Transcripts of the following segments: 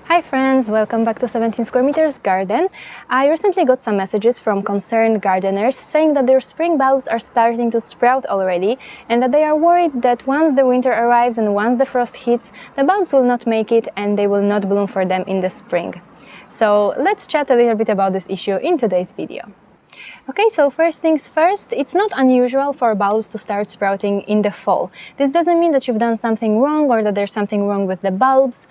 Hi friends, welcome back to 17 square meters garden. I recently got some messages from concerned gardeners saying that their spring bulbs are starting to sprout already and that they are worried that once the winter arrives and once the frost hits, the bulbs will not make it and they will not bloom for them in the spring. So let's chat a little bit about this issue in today's video. Okay, so first things first, it's not unusual for bulbs to start sprouting in the fall. This doesn't mean that you've done something wrong or that there's something wrong with the bulbs.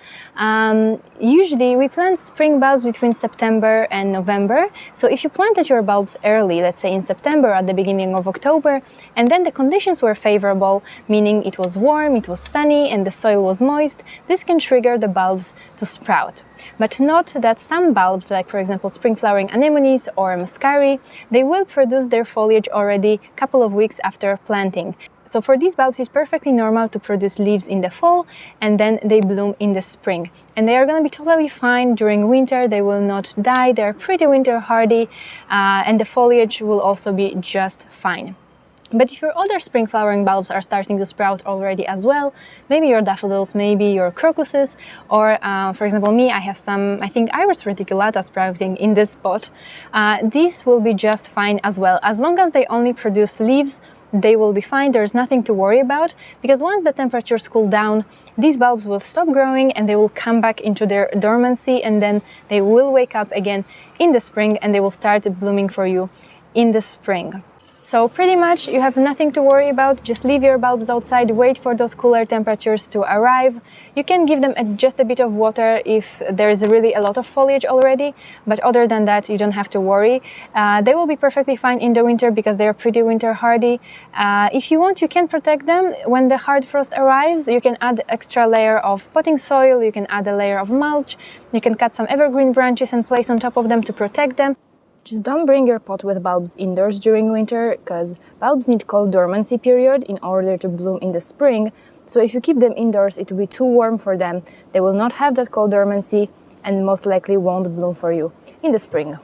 Usually we plant spring bulbs between September and November. So if you planted your bulbs early, let's say in September at the beginning of October, and then the conditions were favorable, meaning it was warm, it was sunny, and the soil was moist, this can trigger the bulbs to sprout. But note that some bulbs, like for example spring flowering anemones or muscari, they will produce their foliage already a couple of weeks after planting. So for these bulbs it's perfectly normal to produce leaves in the fall and then they bloom in the spring. And they are going to be totally fine during winter, they will not die, they're pretty winter hardy, and the foliage will also be just fine. But if your other spring flowering bulbs are starting to sprout already as well, maybe your daffodils, maybe your crocuses, or for example me, I have some, I think Iris reticulata sprouting in this pot. These will be just fine as well. As long as they only produce leaves, they will be fine. There's nothing to worry about, because once the temperatures cool down, these bulbs will stop growing and they will come back into their dormancy, and then they will wake up again in the spring and they will start blooming for you in the spring. So pretty much you have nothing to worry about, just leave your bulbs outside, wait for those cooler temperatures to arrive. You can give them just a bit of water if there is really a lot of foliage already, but other than that you don't have to worry. They will be perfectly fine in the winter because they are pretty winter hardy. If you want, you can protect them when the hard frost arrives. You can add extra layer of potting soil, you can add a layer of mulch, you can cut some evergreen branches and place on top of them to protect them. Just don't bring your pot with bulbs indoors during winter, because bulbs need cold dormancy period in order to bloom in the spring. So if you keep them indoors, it will be too warm for them. They will not have that cold dormancy and most likely won't bloom for you in the spring.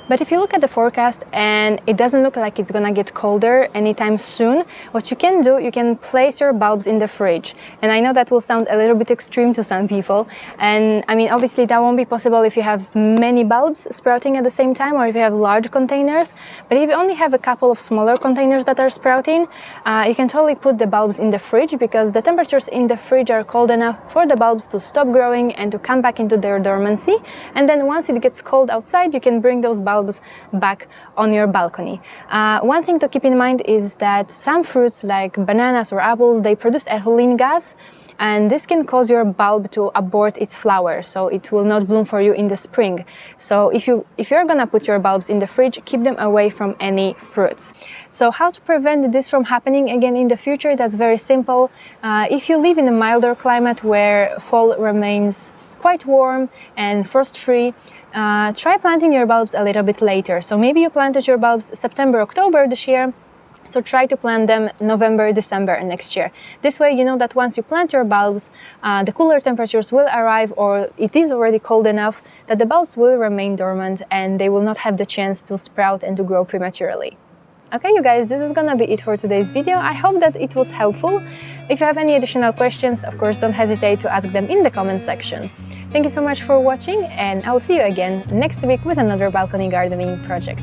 But if you look at the forecast and it doesn't look like it's gonna get colder anytime soon, what you can do, you can place your bulbs in the fridge. And I know that will sound a little bit extreme to some people. And I mean, obviously that won't be possible if you have many bulbs sprouting at the same time or if you have large containers. But if you only have a couple of smaller containers that are sprouting, you can totally put the bulbs in the fridge, because the temperatures in the fridge are cold enough for the bulbs to stop growing and to come back into their dormancy. And then once it gets cold outside, you can bring those bulbs back on your balcony. One thing to keep in mind is that some fruits like bananas or apples, they produce ethylene gas, and this can cause your bulb to abort its flower, so it will not bloom for you in the spring. So if you're gonna put your bulbs in the fridge, keep them away from any fruits. So how to prevent this from happening again in the future? That's very simple. If you live in a milder climate where fall remains quite warm and frost-free, try planting your bulbs a little bit later. So maybe you planted your bulbs September, October this year, so try to plant them November, December next year. This way you know that once you plant your bulbs, the cooler temperatures will arrive, or it is already cold enough that the bulbs will remain dormant and they will not have the chance to sprout and to grow prematurely. Okay, you guys, this is gonna be it for today's video. I hope that it was helpful. If you have any additional questions, of course, don't hesitate to ask them in the comment section. Thank you so much for watching, and I will see you again next week with another balcony gardening project.